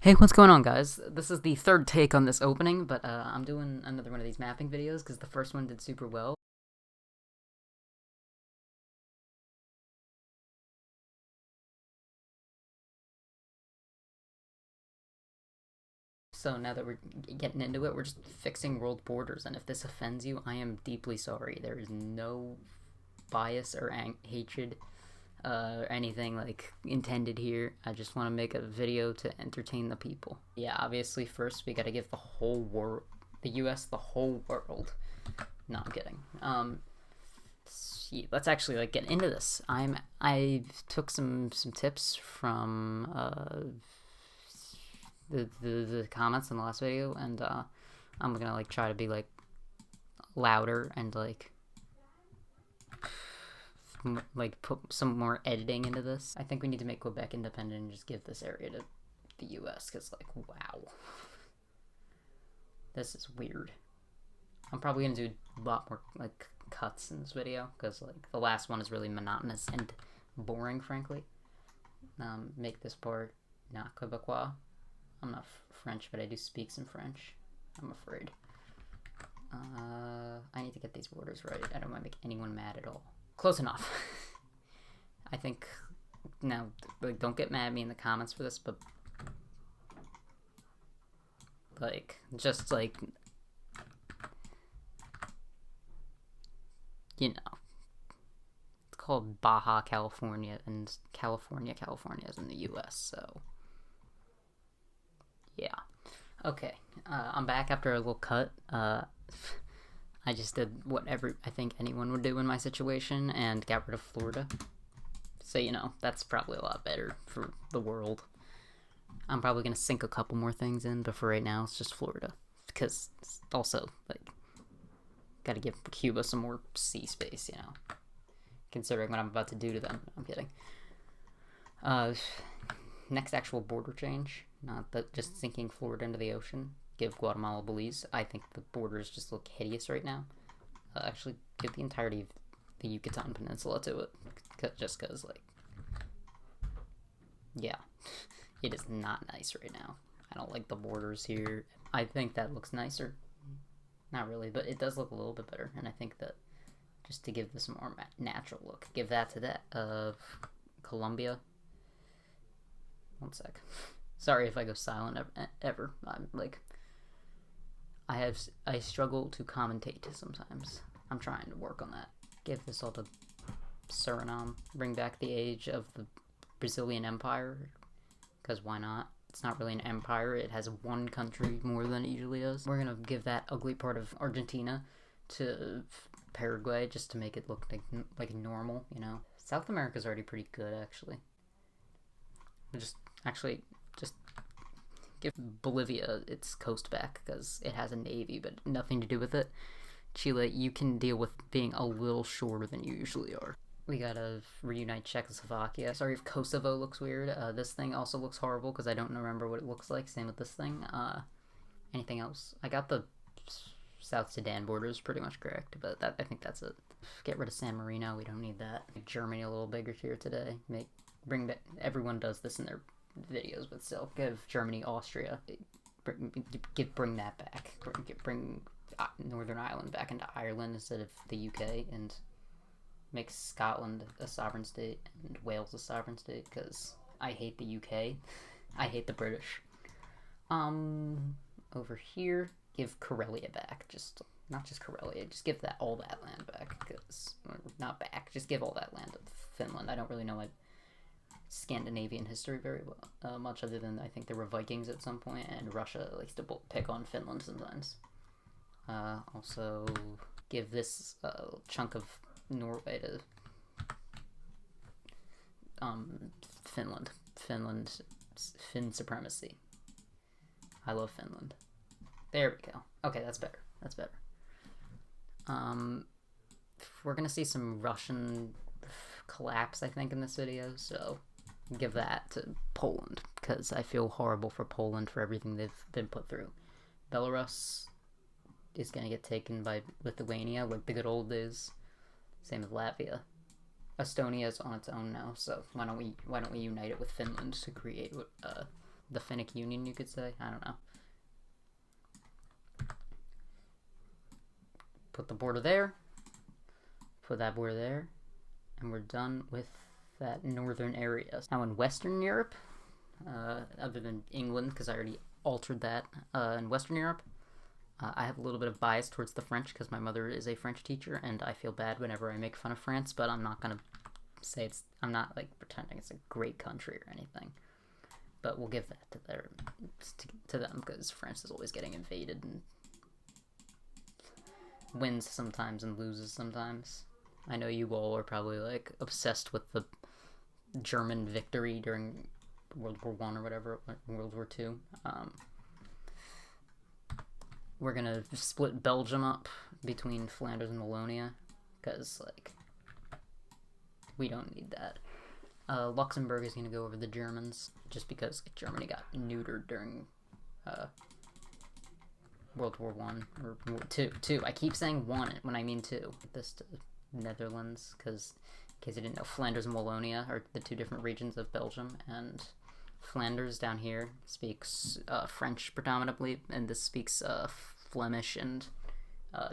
Hey, what's going on, guys? This is the third take on this opening, but I'm doing another one of these mapping videos because the first one did super well. So now that we're getting into it, we're just fixing world borders, and if this offends you, I am deeply sorry. There is no bias or hatred or anything like intended here. I just want to make a video to entertain the people. Yeah, obviously first we gotta give the whole world, the US, the whole world. No, I'm kidding. Let's actually like get into this. I took some tips from the comments in the last video, and I'm gonna like try to be like louder and like put some more editing into this. I think we need to make Quebec independent and just give this area to the US, because like, wow, this is weird. I'm probably gonna do a lot more like cuts in this video because like the last one is really monotonous and boring, frankly. Make this part not Quebecois. I'm not French, but I do speak some French, I'm afraid. I need to get these borders right. I don't want to make anyone mad at all. Close enough. I think now, like, don't get mad at me in the comments for this, but like, just like, you know, it's called Baja California, and California is in the US, so yeah. Okay, I'm back after a little cut. I just did what I think anyone would do in my situation and got rid of Florida. So, you know, that's probably a lot better for the world. I'm probably going to sink a couple more things in, but for right now, it's just Florida. Because also, like, got to give Cuba some more sea space, you know, considering what I'm about to do to them. I'm kidding. Next actual border change, not that just sinking Florida into the ocean. Give Guatemala Belize. I think the borders just look hideous right now. Actually, give the entirety of the Yucatan Peninsula to it, just because, like, yeah, it is not nice right now. I don't like the borders here. I think that looks nicer. Not really, but it does look a little bit better, and I think that just to give this a more natural look, give that to that of Colombia. One sec. Sorry if I go silent ever. I'm like, I struggle to commentate sometimes. I'm trying to work on that. Give this all to Suriname. Bring back the age of the Brazilian Empire, because why not? It's not really an empire. It has one country more than it usually does. We're gonna give that ugly part of Argentina to Paraguay just to make it look like normal, you know. South America's already pretty good, actually. Just give Bolivia its coast back because it has a navy, but nothing to do with it. Chile, you can deal with being a little shorter than you usually are. We gotta reunite Czechoslovakia. Sorry if Kosovo looks weird. This thing also looks horrible because I don't remember what it looks like. Same with this thing. Anything else? I got the South Sudan borders pretty much correct, but I think that's it. Get rid of San Marino. We don't need that. Make Germany a little bigger here today. Bring back. Everyone does this in their videos, but still, give Germany, Austria. Bring that back. Bring Northern Ireland back into Ireland instead of the UK, and make Scotland a sovereign state and Wales a sovereign state, because I hate the UK. I hate the British. Over here, give Karelia back. Not just Karelia, just give all that land back, because, not back, just give all that land to Finland. I don't really know Scandinavian history very well, much, other than I think there were Vikings at some point, and Russia likes to pick on Finland sometimes. Also, give this chunk of Norway to Finland. Finn supremacy. I love Finland. There we go. Okay, that's better. We're gonna see some Russian collapse, I think, in this video, so give that to Poland, because I feel horrible for Poland for everything they've been put through. Belarus is gonna get taken by Lithuania like the good old days. Same with Latvia. Estonia is on its own now, so why don't we unite it with Finland to create the Finnic Union, you could say. I don't know. Put the border there. Put that border there. And we're done with that northern area. Now in Western Europe, other than England, because I already altered that, in Western Europe, I have a little bit of bias towards the French because my mother is a French teacher, and I feel bad whenever I make fun of France, but I'm not going to say I'm not, like, pretending it's a great country or anything. But we'll give that to them, because France is always getting invaded and wins sometimes and loses sometimes. I know you all are probably, like, obsessed with the German victory during World War I or whatever, World War II. We're gonna split Belgium up between Flanders and Wallonia, because, like, we don't need that. Luxembourg is gonna go over the Germans, just because Germany got neutered during World War I, or Two. I keep saying one when I mean two. This to Netherlands, because, in case you didn't know, Flanders and Wallonia are the two different regions of Belgium, and Flanders down here speaks French predominantly, and this speaks Flemish and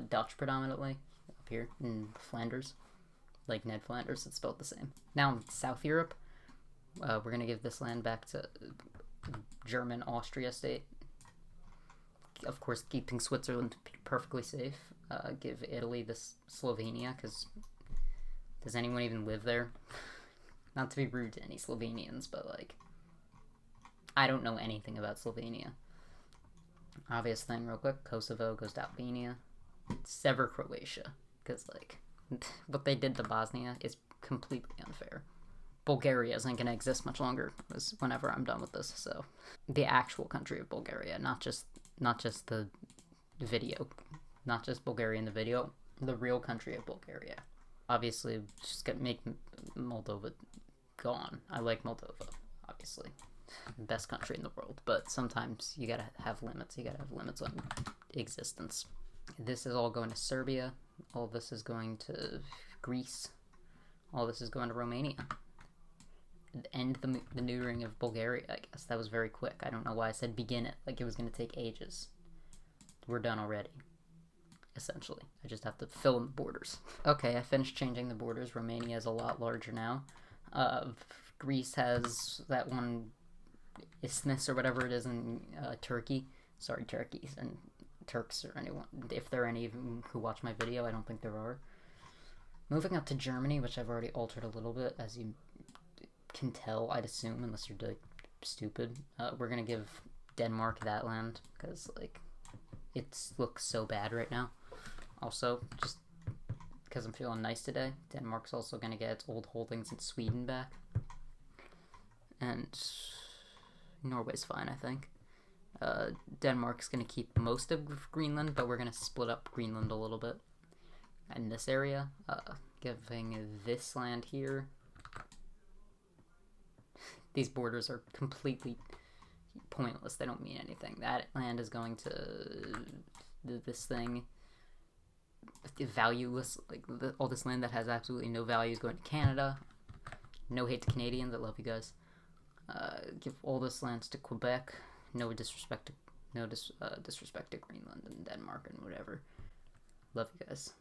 Dutch predominantly up here in Flanders. Like Ned Flanders, it's spelled the same. Now in South Europe, we're going to give this land back to German Austria state. Of course, keeping Switzerland perfectly safe. Give Italy this Slovenia, because does anyone even live there? Not to be rude to any Slovenians, but, like, I don't know anything about Slovenia. Obvious thing, real quick, Kosovo goes to Albania. Sever Croatia, because, like, what they did to Bosnia is completely unfair. Bulgaria isn't going to exist much longer whenever I'm done with this, so. The actual country of Bulgaria, not just the video. Not just Bulgaria in the video, the real country of Bulgaria. Obviously, just gonna make Moldova gone. I like Moldova, obviously. Best country in the world, but sometimes you gotta have limits. You gotta have limits on existence. This is all going to Serbia. All this is going to Greece. All this is going to Romania. End the neutering of Bulgaria, I guess. That was very quick. I don't know why I said begin it, like it was going to take ages. We're done already, essentially. I just have to fill in the borders. Okay, I finished changing the borders. Romania is a lot larger now. Greece has that one isthmus or whatever it is in Turkey. Sorry, Turkeys and Turks or anyone. If there are any who watch my video, I don't think there are. Moving up to Germany, which I've already altered a little bit, as you can tell, I'd assume, unless you're, like, stupid. We're gonna give Denmark that land, because, like, it looks so bad right now. Also, just because I'm feeling nice today, Denmark's also gonna get its old holdings in Sweden back. And Norway's fine, I think. Denmark's gonna keep most of Greenland, but we're gonna split up Greenland a little bit. In this area, giving this land here. These borders are completely pointless. They don't mean anything. That land is going to this thing. Valueless. Like, all this land that has absolutely no value is going to Canada. No hate to Canadians. I love you guys. Give all this lands to Quebec. No disrespect to Greenland and Denmark and whatever. Love you guys.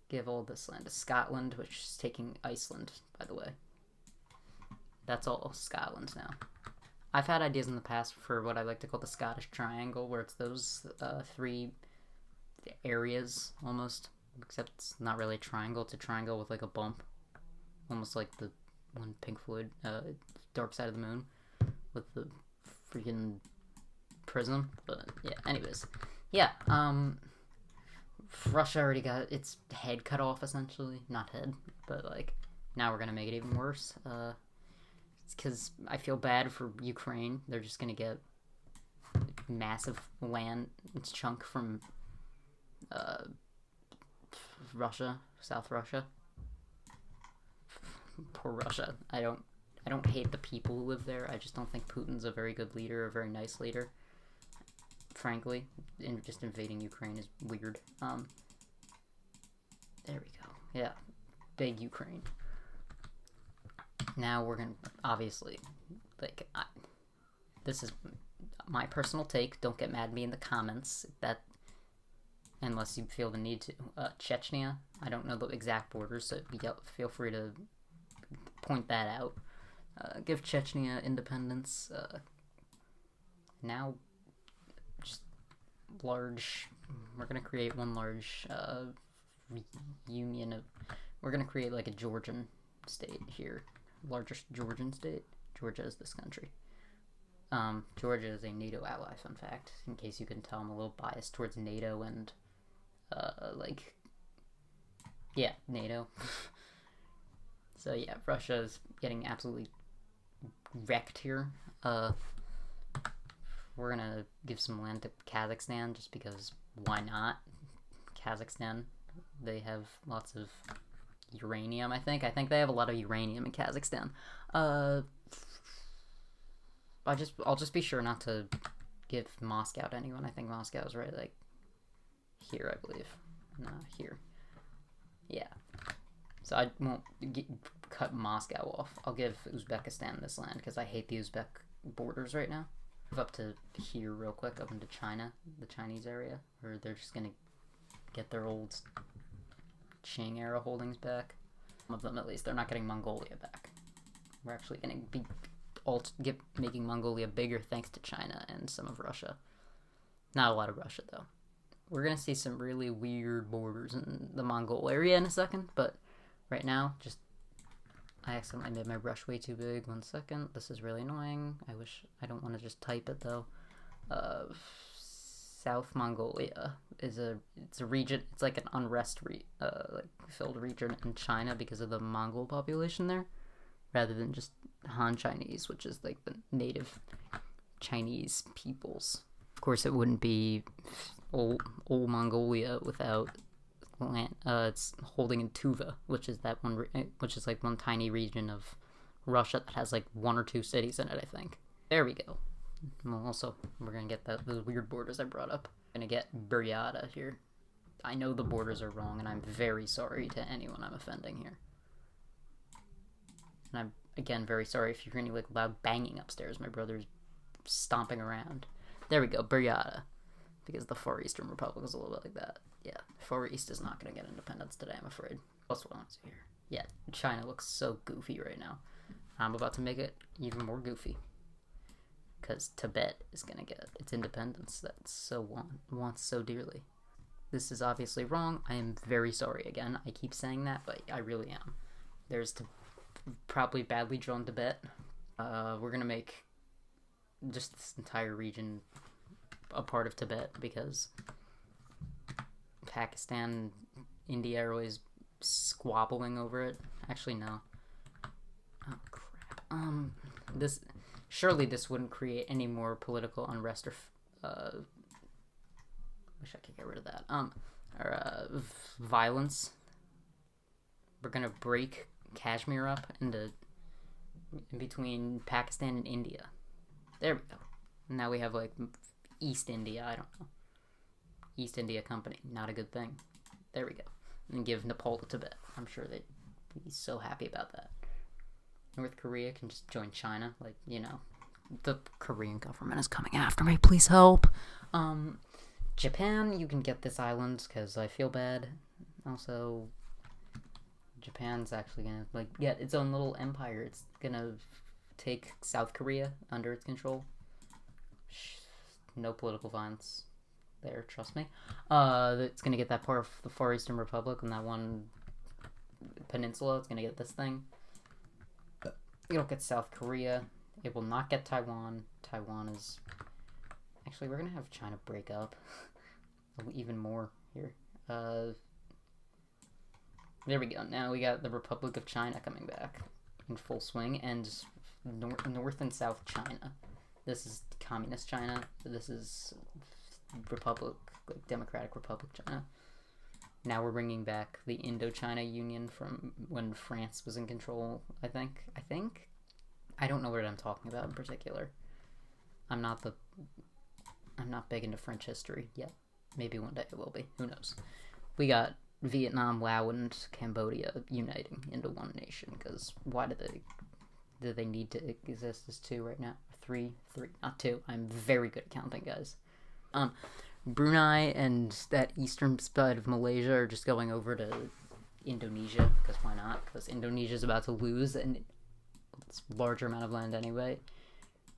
Give all this land to Scotland, which is taking Iceland, by the way. That's all Scotland now. I've had ideas in the past for what I like to call the Scottish Triangle, where it's those three areas, almost. Except it's not really a triangle, it's a triangle with, like, a bump. Almost like the one Pink Floyd, Dark Side of the Moon, with the freaking prism. But, yeah, anyways. Yeah, Russia already got its head cut off, essentially. Not head, but, like, now we're gonna make it even worse. It's because I feel bad for Ukraine. They're just gonna get massive land chunk from Russia, South Russia. Poor Russia. I don't hate the people who live there. I just don't think Putin's a very good leader, a very nice leader. Frankly, just invading Ukraine is weird. There we go. Yeah, big Ukraine. Now we're gonna, obviously, like, this is my personal take. Don't get mad at me in the comments unless you feel the need to. Chechnya, I don't know the exact borders, so feel free to point that out. Give Chechnya independence. Now, just large. We're gonna create one large union of. We're gonna create like a Georgian state here, largest Georgian state. Georgia is this country. Georgia is a NATO ally. Fun fact, in case you can tell, I'm a little biased towards NATO and NATO. So yeah, Russia is getting absolutely wrecked here. We're gonna give some land to Kazakhstan just because why not? Kazakhstan, they have lots of uranium, I think they have a lot of uranium in Kazakhstan. I'll just be sure not to give Moscow to anyone. I think Moscow is right, like, here, I believe. No, here. Yeah. So I won't cut Moscow off. I'll give Uzbekistan this land, because I hate the Uzbek borders right now. Move up to here real quick, up into China, the Chinese area, where they're just gonna get their old Qing era holdings back. Some of them, at least. They're not getting Mongolia back. We're actually gonna be making Mongolia bigger thanks to China and some of Russia. Not a lot of Russia, though. We're gonna see some really weird borders in the Mongol area in a second, but right now, I accidentally made my brush way too big. 1 second. This is really annoying. I don't want to just type it, though. South Mongolia it's a region. It's like an unrest filled region in China because of the Mongol population there, rather than just Han Chinese, which is like the native Chinese peoples. Of course, it wouldn't be old Mongolia without land. It's holding in Tuva, which is like one tiny region of Russia that has like 1 or 2 cities in it, I think. There we go. Well, also, we're gonna get those weird borders I brought up. We're gonna get Buryata here. I know the borders are wrong, and I'm very sorry to anyone I'm offending here. And I'm, again, very sorry if you're hearing like loud banging upstairs. My brother's stomping around. There we go, Buryata. Because the Far Eastern Republic is a little bit like that. Yeah, Far East is not going to get independence today, I'm afraid. What's wrong here? Yeah, China looks so goofy right now. I'm about to make it even more goofy. Because Tibet is going to get its independence that wants so dearly. This is obviously wrong. I am very sorry again. I keep saying that, but I really am. There's probably badly drawn Tibet. We're going to make just this entire region a part of Tibet because Pakistan and India are always squabbling over it. Actually, no. Oh, crap. Surely this wouldn't create any more political unrest or, wish I could get rid of that. Violence. We're gonna break Kashmir up in between Pakistan and India. There we go. Now we have, like, East India, I don't know. East India Company, not a good thing. There we go. And give Nepal to Tibet. I'm sure they'd be so happy about that. North Korea can just join China, like, you know. The Korean government is coming after me, please help. Japan, you can get this island, because I feel bad. Also, Japan's actually gonna, like, get its own little empire. It's gonna take South Korea under its control. No political violence there, trust me. It's gonna get that part of the Far Eastern Republic and that one peninsula. It's gonna get this thing. It'll get South Korea. It will not get Taiwan. Taiwan is... Actually, we're gonna have China break up even more here. There we go. Now we got the Republic of China coming back in full swing, and North and South China. This is Communist China. This is Republic, like Democratic Republic China. Now we're bringing back the Indochina Union from when France was in control, I think. I don't know what I'm talking about in particular. I'm not big into French history yet. Maybe one day it will be. Who knows? We got Vietnam, Laos, and Cambodia uniting into one nation, because why do they need to exist as 2 right now? three, not two. I'm very good at counting, guys. Brunei and that eastern side of Malaysia are just going over to Indonesia, because why not? Because Indonesia's about to lose and it's a larger amount of land anyway,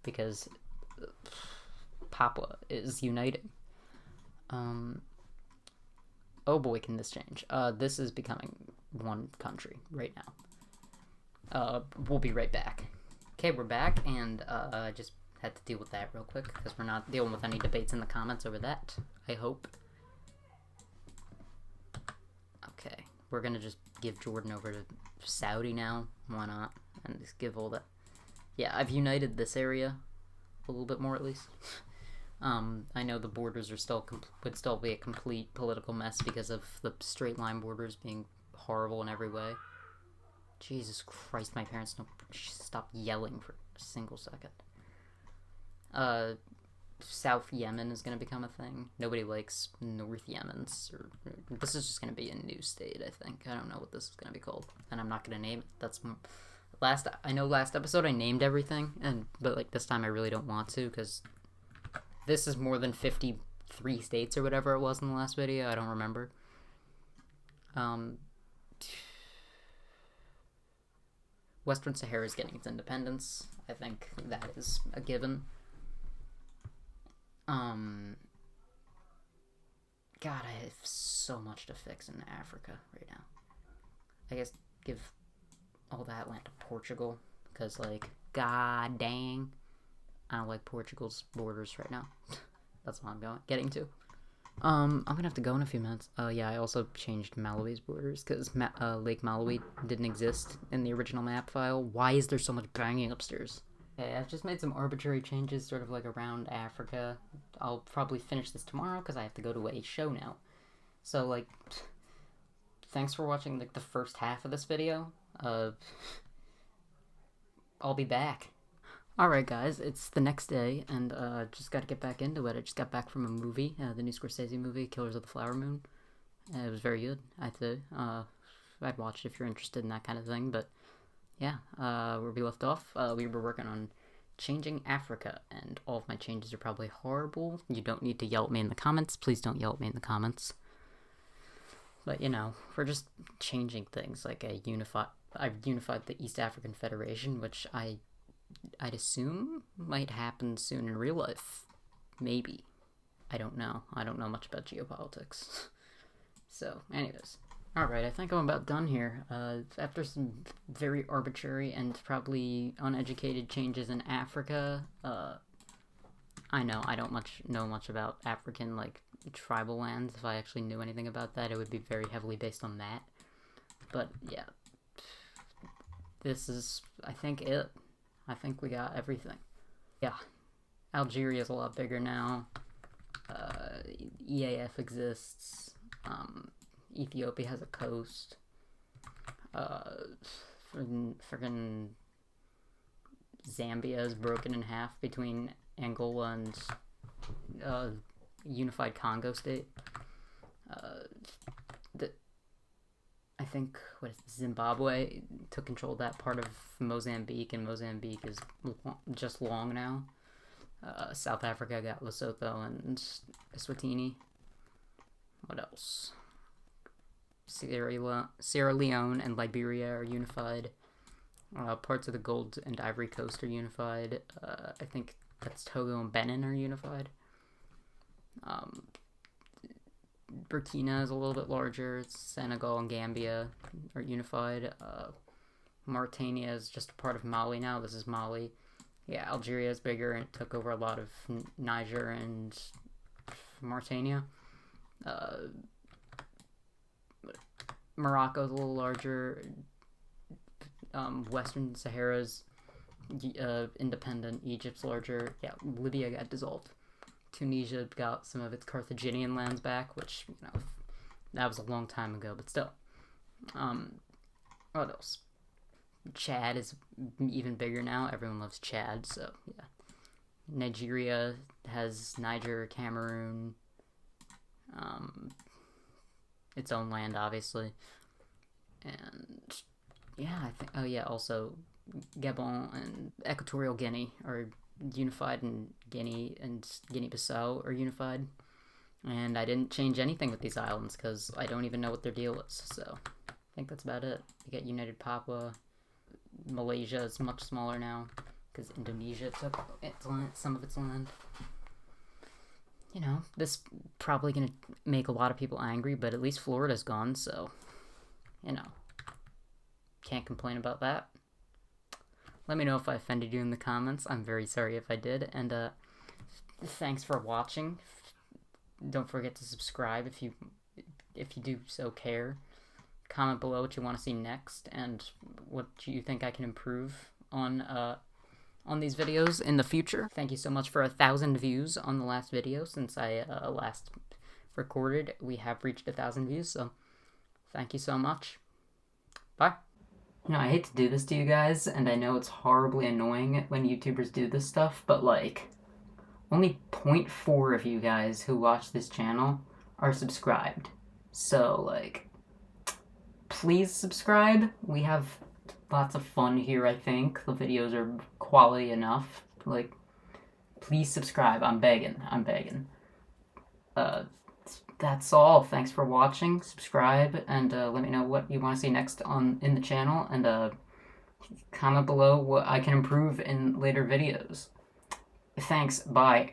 because Papua is uniting. Oh boy, can this change. This is becoming one country right now. We'll be right back. Okay, we're back, and I just had to deal with that real quick, because we're not dealing with any debates in the comments over that, I hope. Okay, we're gonna just give Jordan over to Saudi now. Why not? And just give all that. Yeah, I've united this area a little bit more, at least. I know the borders are would still be a complete political mess because of the straight line borders being horrible in every way. Jesus Christ, my parents don't stop yelling for a single second. South Yemen is going to become a thing. Nobody likes North Yemen's. This is just going to be a new state, I think. I don't know what this is going to be called, and I'm not going to name it. That's I know last episode I named everything, but like this time I really don't want to, because this is more than 53 states or whatever it was in the last video. I don't remember. Western Sahara is getting its independence. I think that is a given. God, I have so much to fix in Africa right now. I guess give all that land to Portugal, because, like, god dang, I don't like Portugal's borders right now. That's what I'm getting to. I'm gonna have to go in a few minutes. Yeah, I also changed Malawi's borders, because Lake Malawi didn't exist in the original map file. Why is there so much banging upstairs? Okay, I've just made some arbitrary changes sort of like around Africa. I'll probably finish this tomorrow because I have to go to a show now. So, like, thanks for watching like the first half of this video. I'll be back. Alright guys, it's the next day, and just gotta get back into it. I just got back from a movie, the new Scorsese movie, Killers of the Flower Moon. It was very good, I'd say. I'd watch it if you're interested in that kind of thing, but yeah, where we left off, we were working on changing Africa, and all of my changes are probably horrible. You don't need to yell at me in the comments. Please don't yell at me in the comments. But, you know, we're just changing things, like I've unified the East African Federation, which I'd assume might happen soon in real life. Maybe. I don't know. I don't know much about geopolitics. So, anyways. Alright, I think I'm about done here. After some very arbitrary and probably uneducated changes in Africa, I know I don't know much about African, like, tribal lands. If I actually knew anything about that, it would be very heavily based on that. But, yeah. This is, I think, it. I think we got everything. Yeah. Algeria's a lot bigger now. EAF exists. Ethiopia has a coast. Friggin' Zambia is broken in half between Angola and unified Congo state. I think Zimbabwe took control of that part of Mozambique, and Mozambique is just long now. South Africa got Lesotho and Eswatini. What else? Sierra Leone and Liberia are unified. Parts of the Gold and Ivory Coast are unified. I think that's Togo and Benin are unified. Burkina is a little bit larger. Senegal and Gambia are unified. Mauritania is just a part of Mali now. This is Mali. Yeah, Algeria is bigger and it took over a lot of Niger and Mauritania. Morocco's a little larger. Western Sahara's independent. Egypt's larger. Yeah, Libya got dissolved. Tunisia got some of its Carthaginian lands back, which, you know, that was a long time ago, but still. What else? Chad is even bigger now. Everyone loves Chad, so yeah. Nigeria has Niger, Cameroon, its own land, obviously. And yeah, I think, oh yeah, also Gabon and Equatorial Guinea are unified, and Guinea-Bissau are unified. And I didn't change anything with these islands because I don't even know what their deal is. So I think that's about it. You get United Papua. Malaysia is much smaller now because Indonesia took some of its land. You know, this probably gonna make a lot of people angry, but at least Florida's gone, so, you know, can't complain about that. Let me know if I offended you in the comments. I'm very sorry if I did, and thanks for watching. Don't forget to subscribe if you do so care. Comment below what you want to see next and what you think I can improve on these videos in the future. Thank you so much for 1,000 views on the last video since I last recorded. We have reached 1,000 views, so thank you so much. Bye. You know, I hate to do this to you guys, and I know it's horribly annoying when YouTubers do this stuff, but like, only 0.4 of you guys who watch this channel are subscribed. So, like, please subscribe. We have lots of fun here, I think. The videos are quality enough. Like, please subscribe. I'm begging. That's all. Thanks for watching. Subscribe, and let me know what you want to see next in the channel, and comment below what I can improve in later videos. Thanks. Bye.